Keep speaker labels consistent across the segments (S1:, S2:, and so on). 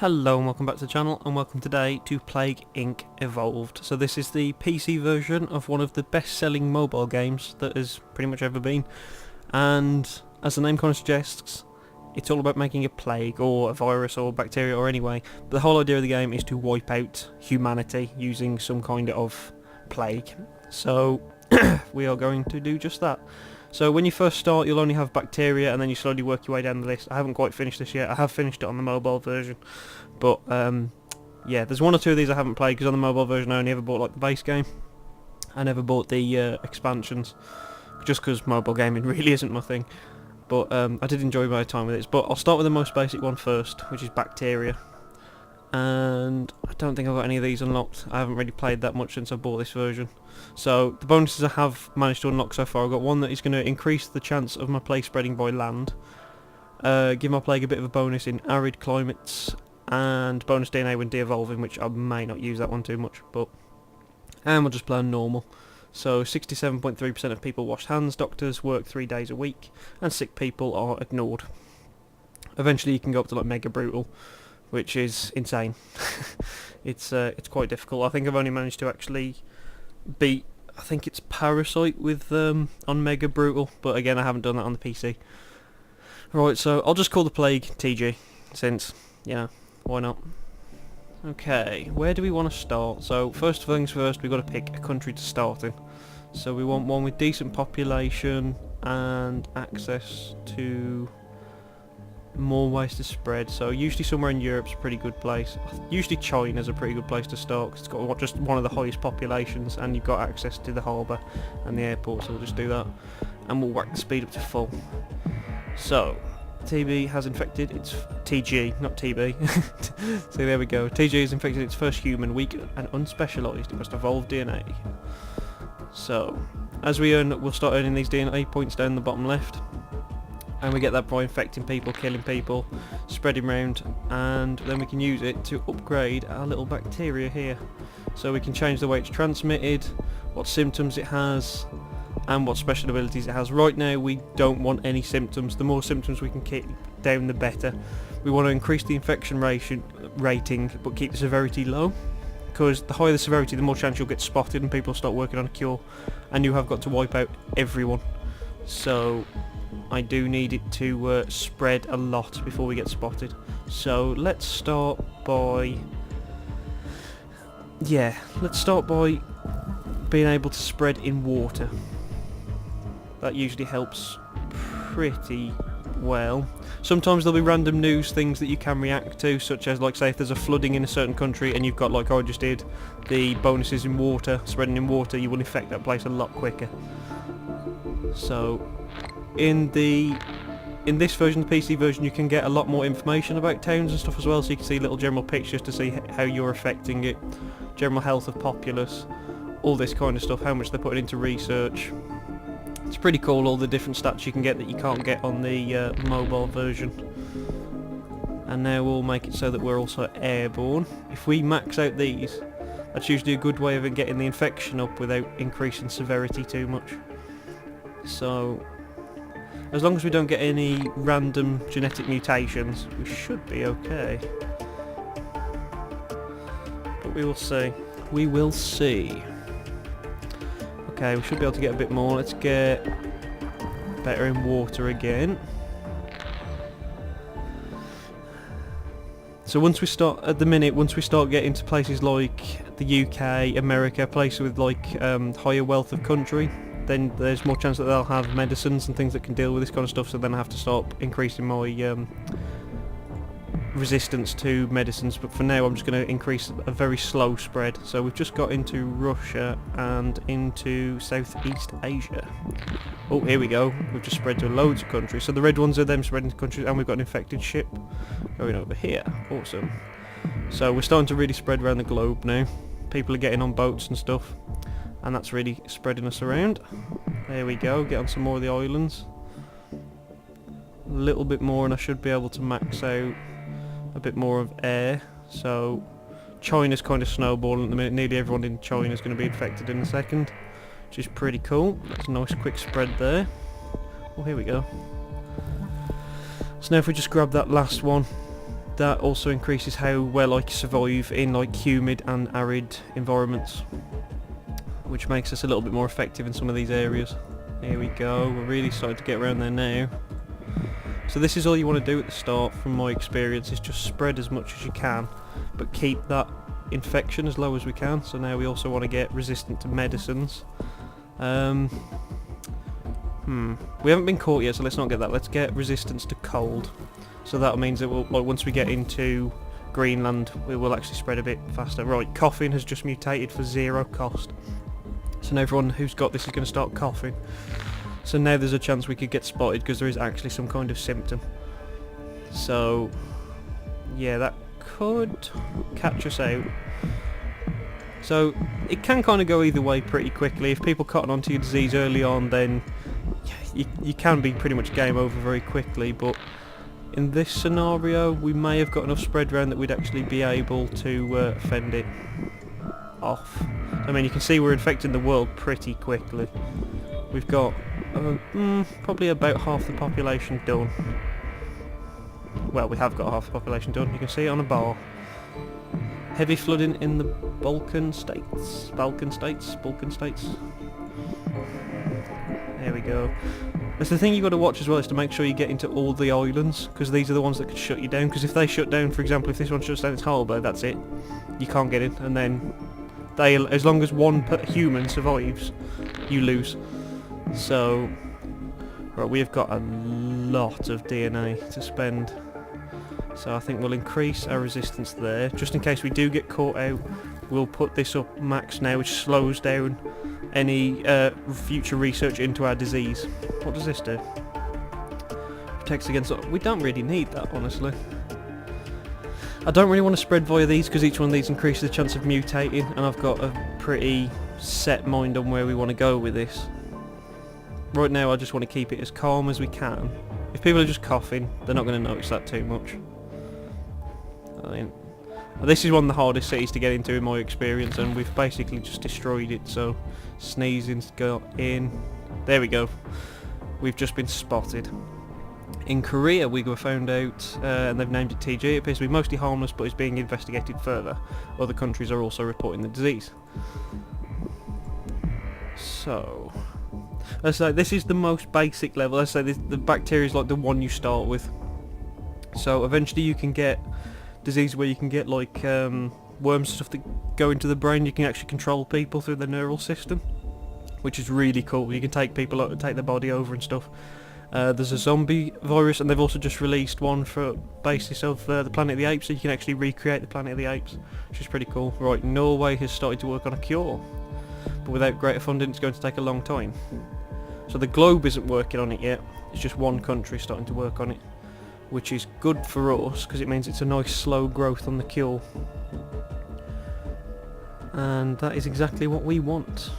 S1: Hello and welcome back to the channel, and welcome today to Plague Inc. Evolved. So this is the PC version of one of the best selling mobile games that has pretty much ever been, and as the name kind of suggests, it's all about making a plague or a virus or bacteria or anyway. But the whole idea of the game is to wipe out humanity using some kind of plague. So we are going to do just that. So when you first start, you'll only have bacteria, and then you slowly work your way down the list. I haven't quite finished this yet. I have finished it on the mobile version, but yeah, there's one or two of these I haven't played because on the mobile version I only ever bought like the base game. I never bought the expansions, just because mobile gaming really isn't my thing. But I did enjoy my time with it. But I'll start with the most basic one first, which is bacteria. And I don't think I've got any of these unlocked. I haven't really played that much since I bought this version. So the bonuses I have managed to unlock so far, I've got one that is going to increase the chance of my plague spreading by land, give my plague a bit of a bonus in arid climates, and bonus DNA when de-evolving, which I may not use that one too much, and we'll just play on normal. So 67.3% of people wash hands, doctors work 3 days a week, and sick people are ignored. Eventually you can go up to like Mega Brutal, which is insane. It's quite difficult. I think I've only managed to actually beat, I think it's Parasite with on Mega Brutal, but again I haven't done that on the PC. Right, so I'll just call the plague TG, since, you know, why not? Okay, where do we want to start? So first things first, we've got to pick a country to start in. So we want one with decent population and access to more ways to spread. So usually somewhere in Europe's a pretty good place. Usually China's a pretty good place to start because it's got just one of the highest populations, and you've got access to the harbour and the airport, so we'll just do that. And we'll whack the speed up to full. So TB has infected its TG, not TB. So there we go. TG has infected its first human, weak and unspecialised. It must evolve DNA. So as we earn, we'll start earning these DNA points down the bottom left. And we get that by infecting people, killing people, spreading around, and then we can use it to upgrade our little bacteria here. So we can change the way it's transmitted, what symptoms it has, and what special abilities it has. Right now we don't want any symptoms. The more symptoms we can keep down, the better. We want to increase the infection rating, but keep the severity low, because the higher the severity, the more chance you'll get spotted and people will start working on a cure, and you have got to wipe out everyone. So I do need it to spread a lot before we get spotted. So let's start by being able to spread in water. That usually helps pretty well. Sometimes there'll be random news things that you can react to, such as, like, say if there's a flooding in a certain country and you've got, like I just did, the bonuses in water, spreading in water, you will infect that place a lot quicker. So in this version, the PC version, you can get a lot more information about towns and stuff as well, so you can see little general pictures to see how you're affecting it, general health of populace, all this kind of stuff, how much they're putting into research. It's pretty cool, all the different stats you can get that you can't get on the mobile version. And now we'll make it so that we're also airborne. If we max out these, that's usually a good way of getting the infection up without increasing severity too much. So as long as we don't get any random genetic mutations, we should be okay. But we will see. We will see. Okay, we should be able to get a bit more. Let's get better in water again. So once we start getting to places like the UK, America, places with like higher wealth of country, then there's more chance that they'll have medicines and things that can deal with this kind of stuff, so then I have to start increasing my resistance to medicines. But for now I'm just going to increase a very slow spread. So we've just got into Russia and into Southeast Asia. Oh, here we go. We've just spread to loads of countries. So the red ones are them spreading to countries, and we've got an infected ship going over here. Awesome. So we're starting to really spread around the globe now. People are getting on boats and stuff, and that's really spreading us around. There we go, get on some more of the islands. A little bit more and I should be able to max out a bit more of air. So China's kind of snowballing at the minute. Nearly everyone in China is going to be infected in a second, which is pretty cool. That's a nice quick spread there. Oh, here we go. So now if we just grab that last one, that also increases how well I can survive in like humid and arid environments, which makes us a little bit more effective in some of these areas. Here we go, we're really starting to get around there now. So this is all you want to do at the start, from my experience, is just spread as much as you can, but keep that infection as low as we can. So now we also want to get resistant to medicines. We haven't been caught yet, so let's not get that. Let's get resistance to cold. So that means that once we get into Greenland, we will actually spread a bit faster. Right, coughing has just mutated for 0 cost. So now everyone who's got this is going to start coughing. So now there's a chance we could get spotted because there is actually some kind of symptom. So yeah, that could catch us out. So it can kind of go either way pretty quickly. If people cotton onto your disease early on, then you can be pretty much game over very quickly, but in this scenario we may have got enough spread around that we'd actually be able to fend it off. I mean, you can see we're infecting the world pretty quickly. We've got probably about half the population done. Well, we have got half the population done. You can see it on a bar. Heavy flooding in the Balkan states. There we go. That's the thing you've got to watch as well, is to make sure you get into all the islands, because these are the ones that could shut you down. Because if they shut down, for example, if this one shuts down its harbour, that's it. You can't get in, and then as long as one human survives, you lose. So, right, we've got a lot of DNA to spend. So I think we'll increase our resistance there. Just in case we do get caught out, we'll put this up max now, which slows down any future research into our disease. What does this do? Protects against... We don't really need that, honestly. I don't really want to spread via these because each one of these increases the chance of mutating, and I've got a pretty set mind on where we want to go with this. Right now I just want to keep it as calm as we can. If people are just coughing, they're not going to notice that too much. I mean, this is one of the hardest cities to get into in my experience, and we've basically just destroyed it. So sneezing's got in. There we go. We've just been spotted. In Korea we were found out, and they've named it TG. It appears to be mostly harmless but is being investigated further. Other countries are also reporting the disease. So, let's say this is the most basic level. Let's say the bacteria is like the one you start with. So eventually you can get disease where you can get like worms and stuff that go into the brain. You can actually control people through the neural system, which is really cool. You can take people out, take their body over and stuff. There's a zombie virus, and they've also just released one for basis of the Planet of the Apes, so you can actually recreate the Planet of the Apes, which is pretty cool. Right, Norway has started to work on a cure, but without greater funding it's going to take a long time. So the globe isn't working on it yet, it's just one country starting to work on it, which is good for us because it means it's a nice slow growth on the cure. And that is exactly what we want.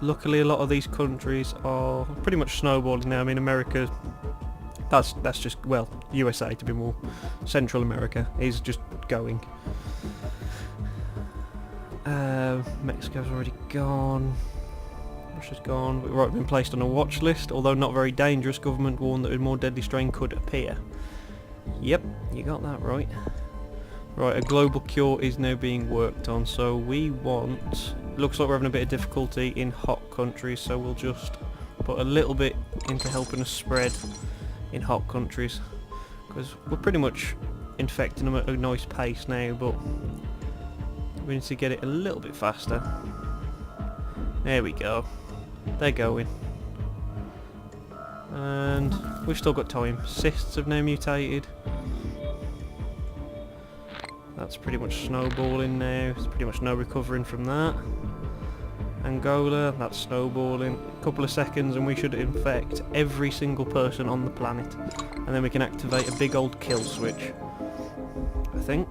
S1: Luckily a lot of these countries are pretty much snowballing now. I mean, America, that's just, well, USA to be more, Central America is just going. Mexico's already gone. Russia's gone. Right, we've been placed on a watch list, although not very dangerous. Government warned that a more deadly strain could appear. Yep, you got that right. Right, a global cure is now being worked on, so we want... Looks like we're having a bit of difficulty in hot countries, so we'll just put a little bit into helping us spread in hot countries, because we're pretty much infecting them at a nice pace now, but we need to get it a little bit faster. There we go. They're going. And we've still got time. Cysts have now mutated. That's pretty much snowballing now. There's pretty much no recovering from that. Angola, that's snowballing. A couple of seconds and we should infect every single person on the planet. And then we can activate a big old kill switch. I think.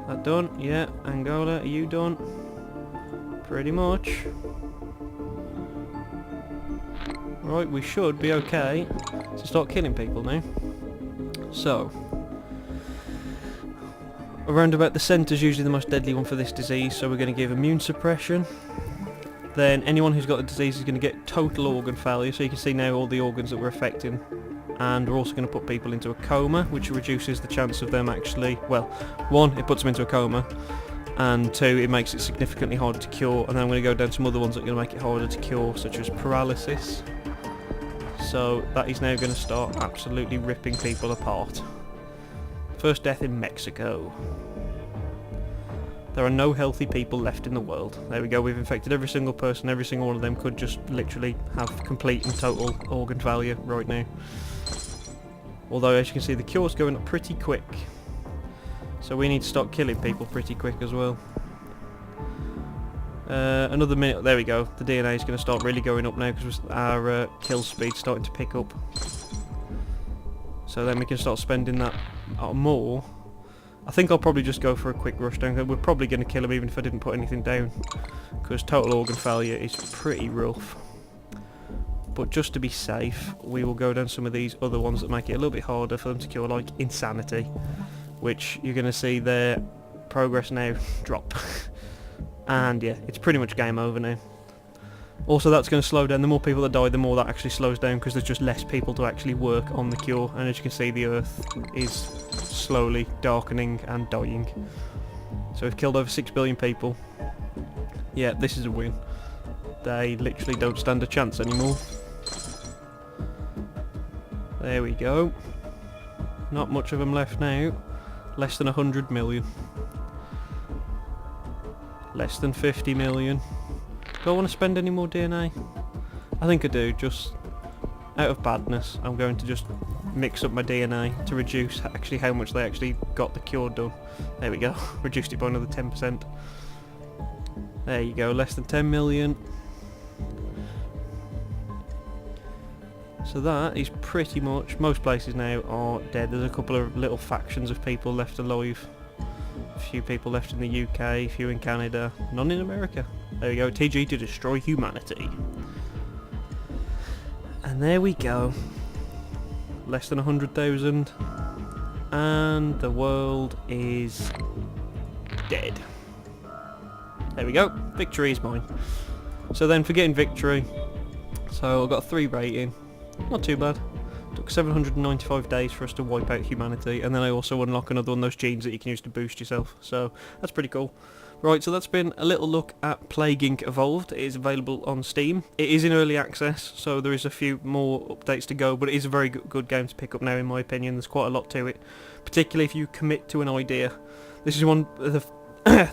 S1: That done? Yeah. Angola, are you done? Pretty much. Right, we should be okay to start killing people now. So, around about the centre is usually the most deadly one for this disease, so we're going to give immune suppression. Then anyone who's got the disease is going to get total organ failure, so you can see now all the organs that we're affecting and we're also going to put people into a coma, which reduces the chance of them actually, well, one, it puts them into a coma, and two, it makes it significantly harder to cure, and then I'm going to go down some other ones that are going to make it harder to cure, such as paralysis. So that is now going to start absolutely ripping people apart. First death in Mexico. There are no healthy people left in the world. There we go, we've infected every single person, every single one of them could just literally have complete and total organ failure right now. Although as you can see the cure's going up pretty quick. So we need to start killing people pretty quick as well. Another minute, there we go, the DNA is going to start really going up now because our kill speed's starting to pick up. So then we can start spending that more. I think I'll probably just go for a quick rush down. We're probably going to kill him even if I didn't put anything down, because total organ failure is pretty rough. But just to be safe, we will go down some of these other ones that make it a little bit harder for them to cure, like insanity, which you're going to see their progress now drop. And yeah, it's pretty much game over now. Also that's going to slow down, the more people that die the more that actually slows down, because there's just less people to actually work on the cure, and as you can see the earth is slowly darkening and dying. So we've killed over 6 billion people. Yeah, this is a win. They literally don't stand a chance anymore. There we go. Not much of them left now. Less than 100 million. Less than 50 million. Do I want to spend any more DNA? I think I do, just out of badness. I'm going to just mix up my DNA to reduce actually how much they actually got the cure done. There we go, reduced it by another 10%. There you go, less than 10 million. So that is pretty much, most places now are dead. There's a couple of little factions of people left alive. A few people left in the UK, a few in Canada, none in America. There we go, TG to destroy humanity. And there we go. Less than 100,000. And the world is dead. There we go, victory is mine. So then for getting victory, so I got a 3 rating, not too bad. Took 795 days for us to wipe out humanity, and then I also unlock another one of those genes that you can use to boost yourself, so that's pretty cool. Right, so that's been a little look at Plague Inc. Evolved. It is available on Steam. It is in early access, so there is a few more updates to go, but it is a very good game to pick up now in my opinion. There's quite a lot to it, particularly if you commit to an idea. This is one of the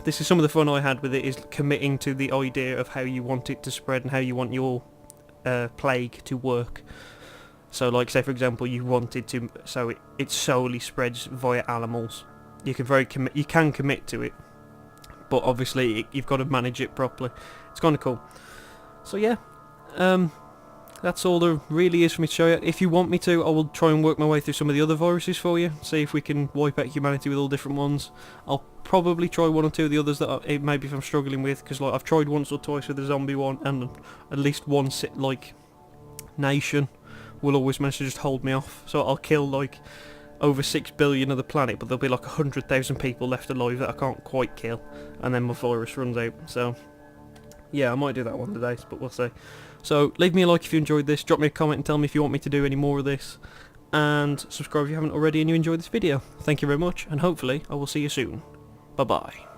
S1: this is some of the fun I had with it, is committing to the idea of how you want it to spread and how you want your plague to work. So like say for example you wanted to, so it solely spreads via animals. You can commit to it, but obviously you've got to manage it properly. It's kind of cool. So yeah, that's all there really is for me to show you. If you want me to, I will try and work my way through some of the other viruses for you, see if we can wipe out humanity with all different ones. I'll probably try one or two of the others that maybe if I'm struggling with, because like I've tried once or twice with the zombie one, and at least one nation will always manage to just hold me off. So I'll kill like over 6 billion of the planet, but there'll be like 100,000 people left alive that I can't quite kill, and then my virus runs out. So yeah, I might do that one today, but we'll see. So leave me a like if you enjoyed this, drop me a comment and tell me if you want me to do any more of this, and subscribe if you haven't already and you enjoyed this video. Thank you very much, and hopefully I will see you soon. Bye bye.